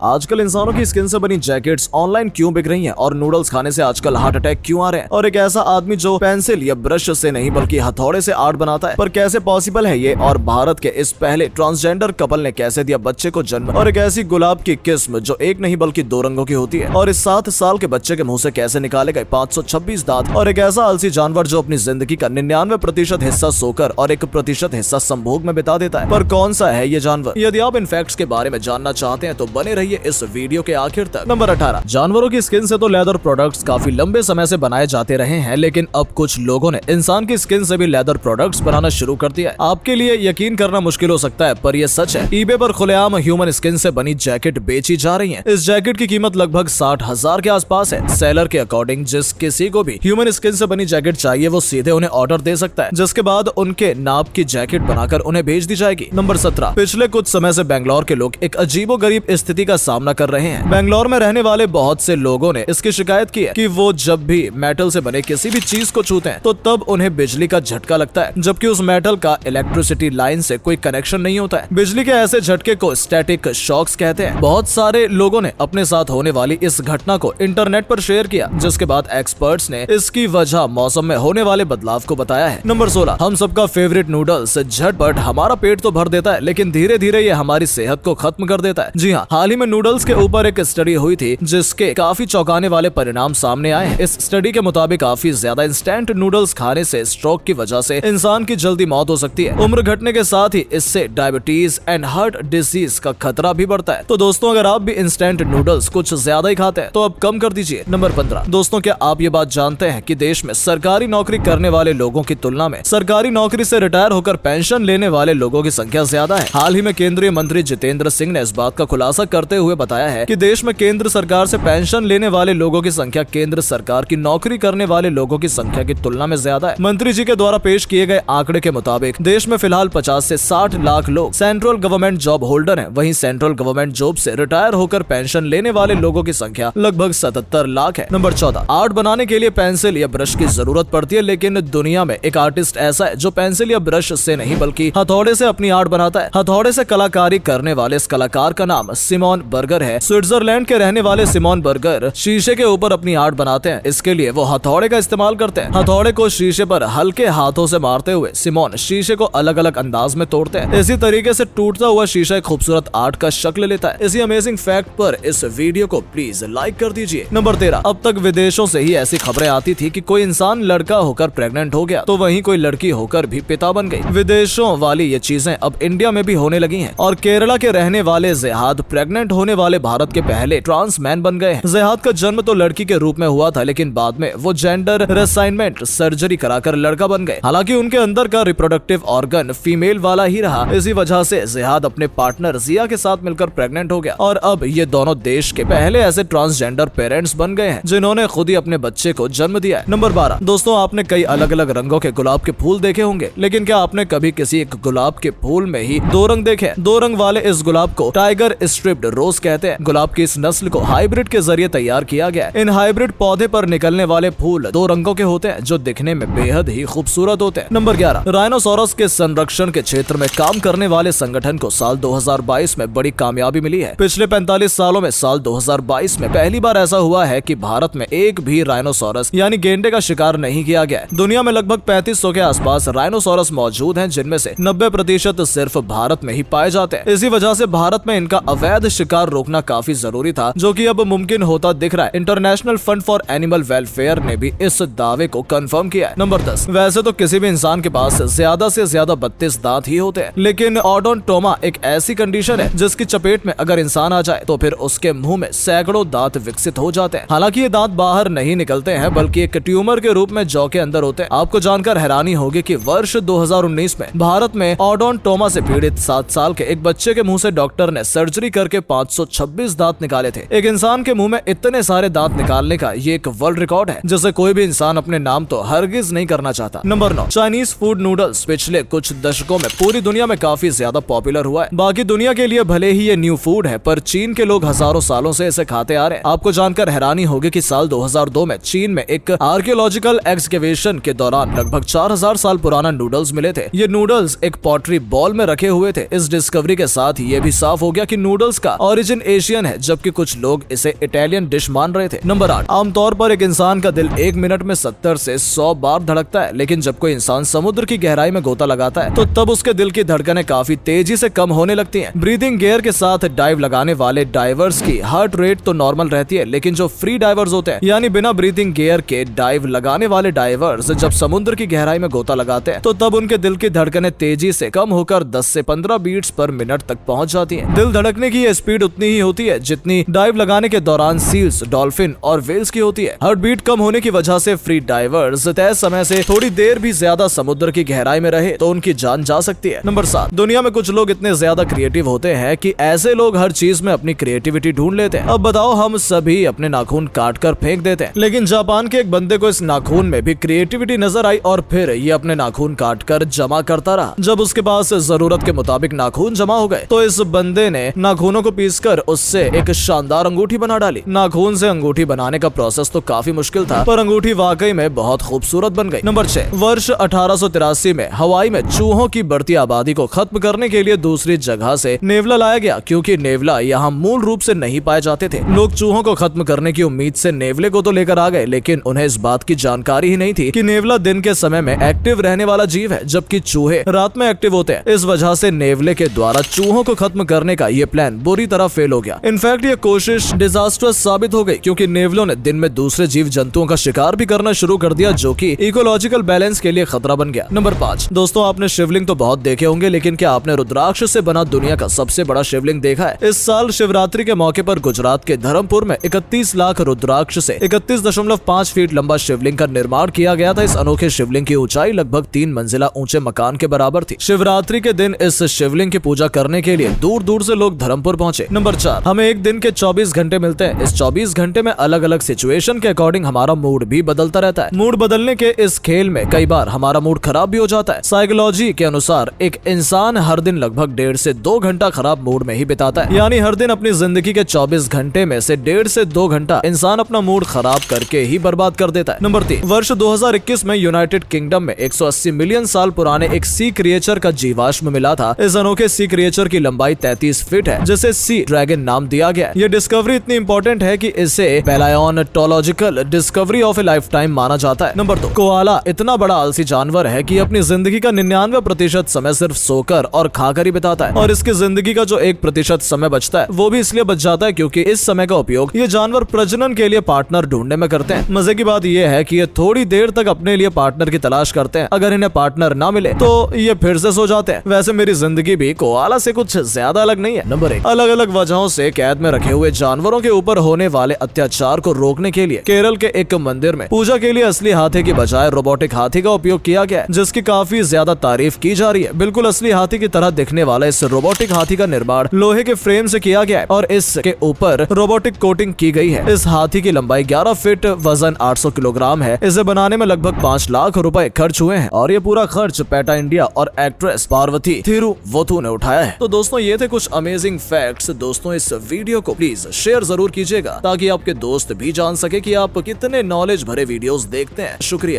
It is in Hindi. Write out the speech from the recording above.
आजकल इंसानों की स्किन से बनी जैकेट्स ऑनलाइन क्यों बिक रही हैं और नूडल्स खाने से आजकल हार्ट अटैक क्यों आ रहे हैं। और एक ऐसा आदमी जो पेंसिल या ब्रश से नहीं बल्कि हथौड़े से आर्ट बनाता है, पर कैसे पॉसिबल है ये। और भारत के इस पहले ट्रांसजेंडर कपल ने कैसे दिया बच्चे को जन्म। और एक ऐसी गुलाब की किस्म जो एक नहीं बल्कि दो रंगों की होती है। और इस 7 साल के बच्चे के मुंह से कैसे निकाले गए 526 दांत। और एक ऐसा आलसी जानवर जो अपनी जिंदगी का 99% हिस्सा सोकर और 1% हिस्सा संभोग में बिता देता है। पर कौन सा है ये जानवर। यदि आप इन फैक्ट्स के बारे में जानना चाहते हैं तो बने रहिए इस वीडियो के आखिर तक। नंबर 18, जानवरों की स्किन से तो लेदर प्रोडक्ट्स काफी लंबे समय से बनाए जाते रहे हैं, लेकिन अब कुछ लोगों ने इंसान की स्किन से भी लेदर प्रोडक्ट्स बनाना शुरू कर दिया है। आपके लिए यकीन करना मुश्किल हो सकता है, पर यह सच है। ईबे पर खुलेआम ह्यूमन स्किन से बनी जैकेट बेची जा रही है। इस जैकेट की कीमत लगभग 60,000 के आसपास है। सेलर के अकॉर्डिंग जिस किसी को भी ह्यूमन स्किन से बनी जैकेट चाहिए वो सीधे उन्हें ऑर्डर दे सकता है, जिसके बाद उनके नाप की जैकेट बनाकर उन्हें भेज दी जाएगी। नंबर 17, पिछले कुछ समय से बेंगलोर के लोग एक अजीबोगरीब स्थिति का सामना कर रहे हैं। बेंगलोर में रहने वाले बहुत से लोगों ने इसकी शिकायत की है कि वो जब भी मेटल से बने किसी भी चीज को छूते हैं तो तब उन्हें बिजली का झटका लगता है, जबकि उस मेटल का इलेक्ट्रिसिटी लाइन से कोई कनेक्शन नहीं होता है। बिजली के ऐसे झटके को स्टैटिक शॉक्स कहते हैं। बहुत सारे लोगों ने अपने साथ होने वाली इस घटना को इंटरनेट पर शेयर किया, जिसके बाद एक्सपर्ट्स ने इसकी वजह मौसम में होने वाले बदलाव को बताया है। नंबर 16, हम सबका फेवरेट नूडल्स झटपट हमारा पेट तो भर देता है, लेकिन धीरे धीरे ये हमारी सेहत को खत्म कर देता है। जी हाँ, हाल ही में नूडल्स के ऊपर एक स्टडी हुई थी जिसके काफी चौंकाने वाले परिणाम सामने आए हैं। इस स्टडी के मुताबिक काफी ज्यादा इंस्टेंट नूडल्स खाने से स्ट्रोक की वजह से इंसान की जल्दी मौत हो सकती है। उम्र घटने के साथ ही इससे डायबिटीज एंड हार्ट डिजीज का खतरा भी बढ़ता है। तो दोस्तों, अगर आप भी इंस्टेंट नूडल्स कुछ ज्यादा ही खाते हैं तो अब कम कर दीजिए। नंबर 15, दोस्तों क्या आप ये बात जानते हैं कि देश में सरकारी नौकरी करने वाले लोगों की तुलना में सरकारी नौकरी से रिटायर होकर पेंशन लेने वाले लोगों की संख्या ज्यादा है। हाल ही में केंद्रीय मंत्री जितेंद्र सिंह ने इस बात का खुलासा करते हुए बताया है कि देश में केंद्र सरकार से पेंशन लेने वाले लोगों की संख्या केंद्र सरकार की नौकरी करने वाले लोगों की संख्या की तुलना में ज्यादा है। मंत्री जी के द्वारा पेश किए गए आंकड़े के मुताबिक देश में फिलहाल 50 से 60 लाख लोग सेंट्रल गवर्नमेंट जॉब होल्डर हैं। वहीं सेंट्रल गवर्नमेंट जॉब से रिटायर होकर पेंशन लेने वाले लोगों की संख्या लगभग 77 लाख है। नंबर 14, आर्ट बनाने के लिए पेंसिल या ब्रश की जरूरत पड़ती है, लेकिन दुनिया में एक आर्टिस्ट ऐसा है जो पेंसिल या ब्रश से नहीं बल्कि हथौड़े से अपनी आर्ट बनाता है। हथौड़े से कलाकारी करने वाले इस कलाकार का नाम सिमोन बर्गर है। स्विट्जरलैंड के रहने वाले सिमोन बर्गर शीशे के ऊपर अपनी आर्ट बनाते हैं। इसके लिए वो हथौड़े का इस्तेमाल करते हैं। हथौड़े को शीशे पर हल्के हाथों से मारते हुए सिमोन शीशे को अलग अलग अंदाज में तोड़ते हैं। इसी तरीके से टूटता हुआ शीशा एक खूबसूरत आर्ट का शक्ल लेता है। इसी अमेजिंग फैक्ट पर इस वीडियो को प्लीज लाइक कर दीजिए। नंबर 13, अब तक विदेशों से ही ऐसी खबरें आती थी कि कोई इंसान लड़का होकर प्रेग्नेंट हो गया तो वहीं कोई लड़की होकर भी पिता बन गई। विदेशों वाली ये चीजें अब इंडिया में भी होने लगी हैं। और केरला के रहने वाले जेहाद प्रेग्नेंट होने वाले भारत के पहले ट्रांस मैन बन गए हैं। जेहाद का जन्म तो लड़की के रूप में हुआ था, लेकिन बाद में वो जेंडर रिसाइनमेंट सर्जरी कराकर लड़का बन गए। हालांकि उनके अंदर का रिप्रोडक्टिव ऑर्गन फीमेल वाला ही रहा। इसी वजह से जेहाद अपने पार्टनर जिया के साथ मिलकर प्रेग्नेंट हो गया और अब ये दोनों देश के पहले ऐसे ट्रांसजेंडर पेरेंट्स बन गए हैं जिन्होंने खुद ही अपने बच्चे को जन्म दिया है। नंबर 12, दोस्तों आपने कई अलग अलग रंगों के गुलाब के फूल देखे होंगे, लेकिन क्या आपने कभी किसी एक गुलाब के फूल में ही 2 रंग देखे? 2 रंग वाले इस गुलाब को टाइगर स्ट्रिप्ड रोज कहते हैं। गुलाब की इस नस्ल को हाइब्रिड के जरिए तैयार किया गया। इन हाइब्रिड पौधे पर निकलने वाले फूल 2 रंगों के होते हैं जो दिखने में बेहद ही खूबसूरत होते हैं। नंबर 11, राइनोसोरस के संरक्षण के क्षेत्र में काम करने वाले संगठन को साल 2022 में बड़ी कामयाबी मिली है। पिछले 45 सालों में साल 2022 में पहली बार ऐसा हुआ है कि भारत में एक भी राइनोसोरस यानी गेंडे का शिकार नहीं किया गया है। दुनिया में लगभग 3500 के आसपास राइनोसोरस मौजूद हैं, जिनमें से 90% सिर्फ भारत में ही पाए जाते हैं। इसी वजह से भारत में इनका अवैध शिकार रोकना काफी जरूरी था, जो कि अब मुमकिन होता दिख रहा है। International fund for animal welfare ने भी इस दावे को कंफर्म किया है। नंबर 10, वैसे तो किसी भी इंसान के पास ज्यादा से ज्यादा 32 दांत ही होते हैं, लेकिन ओडोंटोमा एक ऐसी कंडीशन है जिसकी चपेट में अगर इंसान आ जाए तो फिर उसके मुंह में सैकड़ों दांत विकसित हो जाते हैं। हालांकि ये दांत बाहर नहीं निकलते हैं, बल्कि एक ट्यूमर के रूप में जौ के अंदर होते हैं। आपको जानकर हैरानी होगी कि वर्ष 2019 में भारत में ओडोंटोमा से पीड़ित 7 साल के एक बच्चे के मुंह से डॉक्टर ने सर्जरी करके 526 दांत निकाले थे। एक इंसान के मुंह में इतने सारे दांत निकालने का ये एक वर्ल्ड रिकॉर्ड है, जिसे कोई भी इंसान अपने नाम तो हरगिज नहीं करना चाहता। नंबर 9, चाइनीज फूड नूडल्स पिछले कुछ दशकों में पूरी दुनिया में काफी ज्यादा पॉपुलर हुआ है। बाकी दुनिया के लिए भले ही ये न्यू फूड है, पर चीन के लोग हजारों सालों से इसे खाते आ रहे हैं। आपको जानकर हैरानी होगी कि साल 2002 में चीन में एक आर्कियोलॉजिकल एक्सकेवेशन के दौरान लगभग 4000 साल पुराना नूडल्स मिले थे। ये नूडल्स एक पॉटरी बॉल में रखे हुए थे। इस डिस्कवरी के साथ ये भी साफ हो गया कि नूडल्स का ओरिजिन एशियन है, जबकि कुछ लोग इसे इटालियन डिश मान रहे थे। नंबर 8, आमतौर पर एक इंसान का दिल 1 मिनट में 70 से 100 बार धड़कता है, लेकिन जब कोई इंसान समुद्र की गहराई में गोता लगाता है तो तब उसके दिल की धड़कनें काफी तेजी से कम होने लगती हैं। ब्रीदिंग गियर के साथ डाइव लगाने वाले डाइवर्स की हार्ट रेट तो नॉर्मल रहती है, लेकिन जो फ्री डाइवर्स होते हैं यानी बिना ब्रीदिंग गियर के डाइव लगाने वाले डाइवर्स जब समुद्र की गहराई में गोता लगाते हैं तो तब उनके दिल की धड़कनें तेजी से कम होकर 10 से 15 बीट्स पर मिनट तक पहुंच जाती हैं। दिल धड़कने की ये स्पीड उतनी ही होती है जितनी डाइव लगाने के दौरान सील्स, डॉल्फिन और व्हेल्स की होती है। हार्ट बीट कम होने की वजह से फ्री डाइवर्स तय समय से थोड़ी देर भी ज्यादा समुद्र की गहराई में रहे तो उनकी जान जा सकती है। नंबर 7, दुनिया में कुछ लोग इतने ज्यादा क्रिएटिव होते हैं कि ऐसे लोग हर चीज में अपनी क्रिएटिविटी ढूंढ लेते हैं। अब बताओ, हम सभी अपने नाखून काट कर फेंक देते हैं, लेकिन जापान के एक बंदे को इस नाखून में भी क्रिएटिविटी नजर आई और फिर ये अपने नाखून काट कर जमा करता रहा। जब उसके पास जरूरत के मुताबिक नाखून जमा हो गए तो इस बंदे ने नाखूनों को पीसकर उससे एक शानदार अंगूठी बना डाली। नाखून से अंगूठी बनाने का प्रोसेस तो काफी मुश्किल था, पर अंगूठी वाकई में बहुत खूबसूरत बन गई। नंबर 6, वर्ष 1883 में हवाई में चूहों की बढ़ती आबादी को खत्म करने के लिए दूसरी जगह से नेवला लाया गया, क्योंकि नेवला यहाँ मूल रूप से नहीं पाए जाते थे। लोग चूहों को खत्म करने की उम्मीद से नेवले को तो लेकर आ गए, लेकिन उन्हें इस बात की जानकारी ही नहीं थी कि नेवला दिन के समय में एक्टिव रहने वाला जीव है, जबकि चूहे रात में एक्टिव होते हैं। इस वजह से नेवले के द्वारा चूहों को खत्म करने का ये प्लान बुरी तरह फेल हो गया। इनफैक्ट ये कोशिश डिजास्टर्स साबित हो गई, क्योंकि नेवलों ने दिन में दूसरे जीव जंतुओं का शिकार भी करना शुरू कर दिया, जो कि इकोलॉजिकल बैलेंस के लिए खतरा बन गया। नंबर 5, दोस्तों आपने शिवलिंग तो बहुत देखे होंगे, लेकिन क्या आपने रुद्राक्ष से बना दुनिया का सबसे बड़ा शिवलिंग देखा है? इस साल शिवरात्रि के मौके पर गुजरात के धर्मपुर में 31 लाख रुद्राक्ष से 31.5 फीट लंबा शिवलिंग का निर्माण किया गया था। इस अनोखे शिवलिंग की ऊंचाई लगभग 3 मंजिला ऊंचे मकान के बराबर थी। शिवरात्रि के दिन इस शिवलिंग की पूजा करने के लिए दूर दूर से लोग धर्मपुर पहुंचे। नंबर 4, हमें एक दिन के 24 घंटे मिलते हैं। इस 24 घंटे में अलग अलग सिचुएशन के अकॉर्डिंग हमारा मूड भी बदलता रहता है। मूड बदलने के इस खेल में कई बार हमारा मूड खराब भी हो जाता है। साइकोलॉजी के अनुसार एक इंसान हर दिन लगभग 1.5 से 2 घंटा खराब मूड में ही बिताता है, यानी हर दिन अपनी जिंदगी के 24 घंटे में से 1.5 से 2 घंटा इंसान अपना मूड खराब करके ही बर्बाद कर देता है। नंबर 3, वर्ष 2021 में यूनाइटेड किंगडम में 180 मिलियन साल पुराने एक सी क्रिएचर का जीवाश्म मिला था। इस अनोखे सी क्रिएचर की लंबाई 33 फीट है, जिसे सी ड्रैगन नाम दिया गया। ये डिस्कवरी इतनी इंपॉर्टेंट है कि इसे palaeontological discovery of A life time माना जाता है। नंबर 2, कोआला इतना बड़ा आलसी जानवर है कि अपनी जिंदगी का 99% समय सिर्फ सोकर और खाकर ही बिताता है, और इसकी जिंदगी का जो 1% समय बचता है वो भी इसलिए बच जाता है क्योंकि इस समय का उपयोग ये जानवर प्रजनन के लिए पार्टनर ढूंढने में करते हैं। मजे की बात ये है कि ये थोड़ी देर तक अपने लिए पार्टनर की तलाश करते हैं। अगर इन्हें पार्टनर ना मिले तो ये फिर से सो जाते हैं। वैसे मेरी जिंदगी भी कोआला से कुछ ज्यादा अलग नहीं है। नंबर 1, अलग अलग वजहों से कैद में रखे हुए जानवरों के ऊपर होने वाले अत्याचार को रोकने के लिए केरल के एक मंदिर में पूजा के लिए असली हाथी की बजाय रोबोटिक हाथी का उपयोग किया गया है, जिसकी काफी ज्यादा तारीफ की जा रही है। बिल्कुल असली हाथी की तरह दिखने वाला इस रोबोटिक हाथी का निर्माण लोहे के फ्रेम से किया गया है और इसके ऊपर रोबोटिक कोटिंग की गई है। इस हाथी की लंबाई 11 फीट, वजन 800 किलोग्राम है। इसे बनाने में लगभग 5 लाख रुपए खर्च हुए हैं और ये पूरा खर्च पेटा इंडिया और एक्ट्रेस पार्वती थिरुवोथु ने उठाया है। तो दोस्तों ये थे कुछ अमेजिंग फैक्ट्स। दोस्तों इस वीडियो को प्लीज शेयर जरूर कीजिएगा ताकि आपके दोस्त भी जान सके कि आप कितने नॉलेज भरे वीडियोस देखते हैं। शुक्रिया।